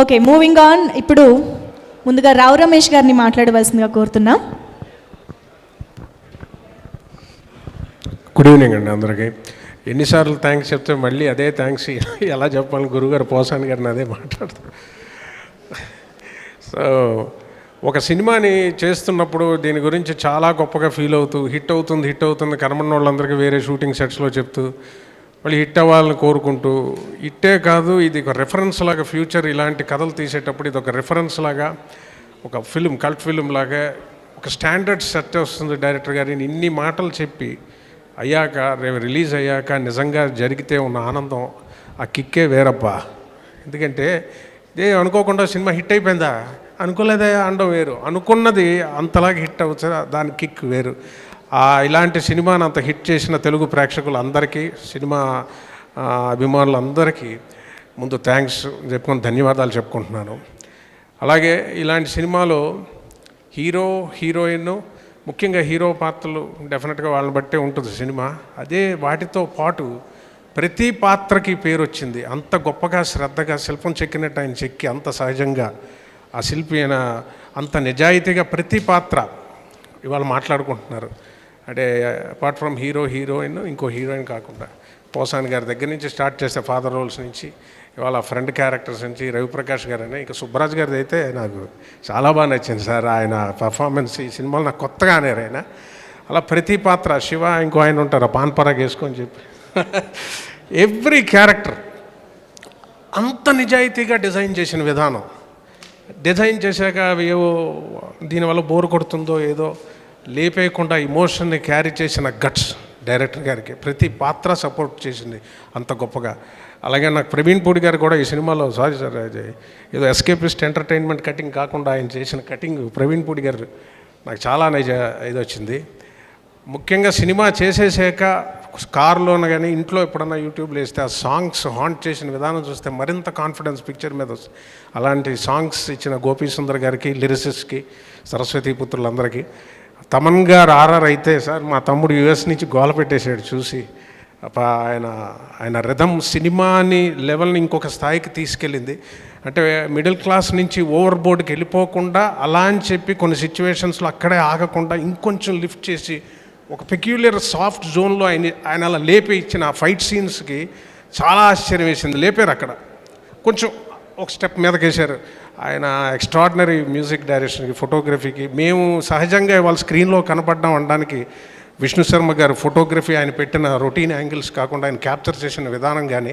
Okay, moving on. ఇప్పుడు ముందుగా రావు రమేష్ గారిని మాట్లాడవలసిందిగా కోరుతున్నాం. గుడ్ ఈవినింగ్ అండి అందరికీ. ఎన్నిసార్లు థ్యాంక్స్ చెప్తే మళ్ళీ అదే థ్యాంక్స్ ఎలా చెప్పాలని గురుగారు పోసాని గారిని అదే మాట్లాడతారు. సో ఒక సినిమాని చేస్తున్నప్పుడు దీని గురించి చాలా గొప్పగా ఫీల్ అవుతూ హిట్ అవుతుంది కనబడిన వాళ్ళందరికీ వేరే షూటింగ్ సెట్స్లో చెప్తూ మళ్ళీ హిట్ అవ్వాలని కోరుకుంటూ, హిట్టే కాదు ఇది ఒక రెఫరెన్స్ లాగా ఫ్యూచర్ ఇలాంటి కథలు తీసేటప్పుడు ఇది ఒక రెఫరెన్స్ లాగా, ఒక ఫిల్మ్ కల్ట్ ఫిల్మ్ లాగా ఒక స్టాండర్డ్ సెట్ వస్తుంది డైరెక్టర్ గారు. ఇన్ని మాటలు చెప్పి అయ్యాక రేపు రిలీజ్ అయ్యాక నిజంగా జరిగితే ఉన్న ఆనందం, ఆ కిక్కే వేరబ్బా. ఎందుకంటే ఇదే అనుకోకుండా సినిమా హిట్ అయిపోయిందా, అనుకోలేదా అనడం వేరు, అనుకున్నది అంతలాగా హిట్ అవుతుంది దాని కిక్ వేరు. ఇలాంటి సినిమాని అంత హిట్ చేసిన తెలుగు ప్రేక్షకులందరికీ, సినిమా అభిమానులందరికీ ముందు థ్యాంక్స్ చెప్పుకొని ధన్యవాదాలు చెప్పుకుంటున్నాను. అలాగే ఇలాంటి సినిమాలో హీరో హీరోయిన్, ముఖ్యంగా హీరో పాత్రలు డెఫినెట్గా వాళ్ళని బట్టే ఉంటుంది సినిమా. అదే వాటితో పాటు ప్రతి పాత్రకి పేరు వచ్చింది. అంత గొప్పగా శ్రద్ధగా శిల్పం చెక్కినట్టు ఆయన చెక్కి అంత సహజంగా ఆ శిల్పి అయిన అంత నిజాయితీగా ప్రతి పాత్ర ఇవాళ మాట్లాడుకుంటున్నారు. అంటే అపార్ట్ ఫ్రమ్ హీరోయిన్ ఇంకో హీరోయిన్ కాకుండా పోసాని గారి దగ్గర నుంచి స్టార్ట్ చేస్తే ఫాదర్ రోల్స్ నుంచి ఇవాళ ఫ్రెండ్ క్యారెక్టర్స్ నుంచి రవిప్రకాష్ గారు అని, ఇంకా సుబ్బరాజ్ గారిది అయితే నాకు చాలా బాగా నచ్చింది సార్. ఆయన పర్ఫార్మెన్స్ ఈ సినిమాలో నాకు కొత్తగా అనేరు ఆయన. అలా ప్రతి పాత్ర, శివ ఇంకో ఆయన ఉంటారు పాన్పరాగ్ వేసుకొని చెప్పి ఎవ్రీ క్యారెక్టర్ అంత నిజాయితీగా డిజైన్ చేసిన విధానం, డిజైన్ చేశాక ఏవో దీనివల్ల బోర్ కొడుతుందో ఏదో లేపేయకుండా ఇమోషన్ని క్యారీ చేసిన గట్స్ డైరెక్టర్ గారికి ప్రతి పాత్ర సపోర్ట్ చేసింది అంత గొప్పగా. అలాగే నాకు ప్రవీణ్ పూడి గారు కూడా ఈ సినిమాలో, సారీ సార్, ఏదో ఎస్కేపిస్ట్ ఎంటర్టైన్మెంట్ కటింగ్ కాకుండా ఆయన చేసిన కటింగ్ ప్రవీణ్ పూడి గారు నాకు చాలా ఇది వచ్చింది. ముఖ్యంగా సినిమా చేసేసాక కారులోన కానీ ఇంట్లో ఎప్పుడన్నా యూట్యూబ్లో వేస్తే ఆ సాంగ్స్ హాంట్ చేసిన విధానం చూస్తే మరింత కాన్ఫిడెన్స్ పిక్చర్ మీద వస్తుంది. అలాంటి సాంగ్స్ ఇచ్చిన గోపీ సుందర్ గారికి, లిరిసిస్ట్కి, సరస్వతీ పుత్రులందరికీ. తమన్ గారు ఆర్ఆర్ అయితే సార్ మా తమ్ముడు యుఎస్ నుంచి గోల పెట్టేశాడు చూసి. ఆయన రిథమ్ సినిమాని లెవెల్ని ఇంకొక స్థాయికి తీసుకెళ్ళింది. అంటే మిడిల్ క్లాస్ నుంచి ఓవర్ బోర్డ్కి వెళ్ళిపోకుండా అలా అని చెప్పి కొన్ని సిచ్యువేషన్స్లో అక్కడే ఆగకుండా ఇంకొంచెం లిఫ్ట్ చేసి ఒక పెక్యులర్ సాఫ్ట్ జోన్లో ఆయన అలా లేపి ఇచ్చిన ఫైట్ సీన్స్కి చాలా ఆశ్చర్యం వేసింది. లేపారు అక్కడ కొంచెం ఒక స్టెప్ మీదకేశారు. ఆయన ఎక్స్ట్రాడినరీ మ్యూజిక్ డైరెక్షన్కి, ఫోటోగ్రఫీకి. మేము సహజంగా వాళ్ళ స్క్రీన్లో కనపడ్డాం అనడానికి విష్ణు శర్మ గారు ఫోటోగ్రఫీ, ఆయన పెట్టిన రొటీన్ యాంగిల్స్ కాకుండా ఆయన క్యాప్చర్ చేసిన విధానం కానీ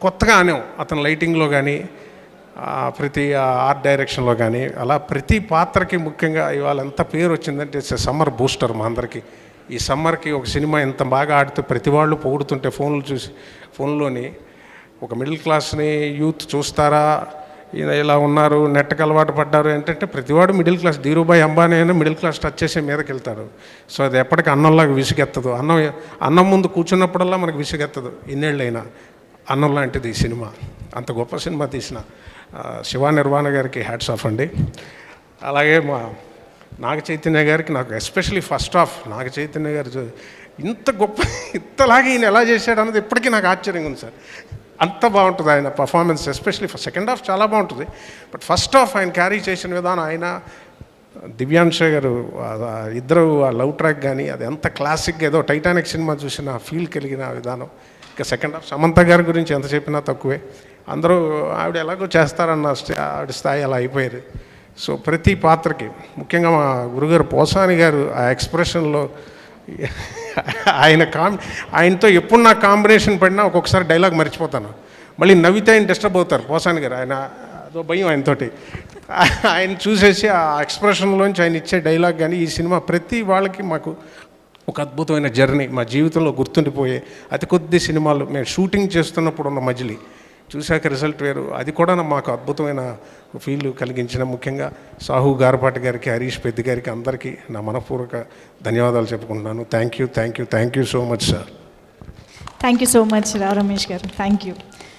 కొత్తగా అనేం. అతని లైటింగ్లో కానీ ప్రతి ఆర్ట్ డైరెక్షన్లో కానీ అలా ప్రతి పాత్రకి ముఖ్యంగా ఇవాళ ఎంత పేరు వచ్చిందంటే ఇట్స్ సమ్మర్ బూస్టర్ మా అందరికీ. ఈ సమ్మర్కి ఒక సినిమా ఎంత బాగా ఆడితే ప్రతి వాళ్ళు పొగుడుతుంటే ఫోన్లు చూసి, ఫోన్లోని ఒక మిడిల్ క్లాస్ని యూత్ చూస్తారా ఇలా ఉన్నారు, నెట్కి అలవాటు పడ్డారు ఏంటంటే ప్రతివాడు మిడిల్ క్లాస్. ధీరుభాయ్ అంబానీ అయినా మిడిల్ క్లాస్ టచ్ చేసే మీదకి వెళ్తారు. సో అది ఎప్పటికీ అన్నంలాగా విసుగెత్తదు. అన్నం ముందు కూర్చున్నప్పుడల్లా మనకు విసుగెత్తదు. ఇన్నేళ్ళైనా అన్నం లాంటిది ఈ సినిమా. అంత గొప్ప సినిమా తీసిన శివ నిర్వాణ గారికి హ్యాట్స్ ఆఫ్ అండి. అలాగే మా నాగ చైతన్య గారికి, నాకు especially first half Naga Chaitanya గారు ఇంత గొప్ప ఇంతలాగా ఈయన ఎలా చేశాడు అన్నది ఇప్పటికీ నాకు ఆశ్చర్యంగా ఉంది సార్. అంత బాగుంటుంది ఆయన పర్ఫార్మెన్స్. ఎస్పెషలీ సెకండ్ హాఫ్ చాలా బాగుంటుంది, బట్ ఫస్ట్ హాఫ్ ఆయన క్యారీ చేసిన విధానం, ఆయన దివ్యాంశ గారు ఇద్దరు ఆ లవ్ ట్రాక్ కానీ అది ఎంత క్లాసిక్గా ఏదో టైటానిక్ సినిమా చూసిన ఫీల్ కలిగిన విధానం. ఇంకా సెకండ్ హాఫ్ సమంత గారి గురించి ఎంత చెప్పినా తక్కువే. అందరూ ఆవిడ ఎలాగో చేస్తారన్న ఆవిడ స్థాయి అలా అయిపోయారు. సో ప్రతి పాత్రకి, ముఖ్యంగా మా గురుగారు పోసాని గారు ఆ ఎక్స్ప్రెషన్లో ఆయనతో ఎప్పుడు నాకు కాంబినేషన్ పడినా ఒక్కొక్కసారి డైలాగ్ మర్చిపోతాను. మళ్ళీ నవ్వితే ఆయన డిస్టర్బ్ అవుతారు పోసాని గారు. ఆయన అదో భయం ఆయనతోటి. ఆయన చూసేసి ఆ ఎక్స్ప్రెషన్లోంచి ఆయన ఇచ్చే డైలాగ్ కానీ ఈ సినిమా ప్రతి వాళ్ళకి మాకు ఒక అద్భుతమైన జర్నీ. మా జీవితంలో గుర్తుండిపోయే అతి కొద్ది సినిమాలు మేము షూటింగ్ చేస్తున్నప్పుడు ఉన్న మజిలీ చూశాక రిజల్ట్ వేరు. అది కూడా మాకు అద్భుతమైన ఫీల్ కలిగించిన ముఖ్యంగా సాహు గారపాటి గారికి, హరీష్ పెద్ది గారికి, అందరికీ నా మనపూర్వక ధన్యవాదాలు చెప్పుకుంటున్నాను. Thank you so much sir. Thank you so much Rao Ramesh garu. Thank you.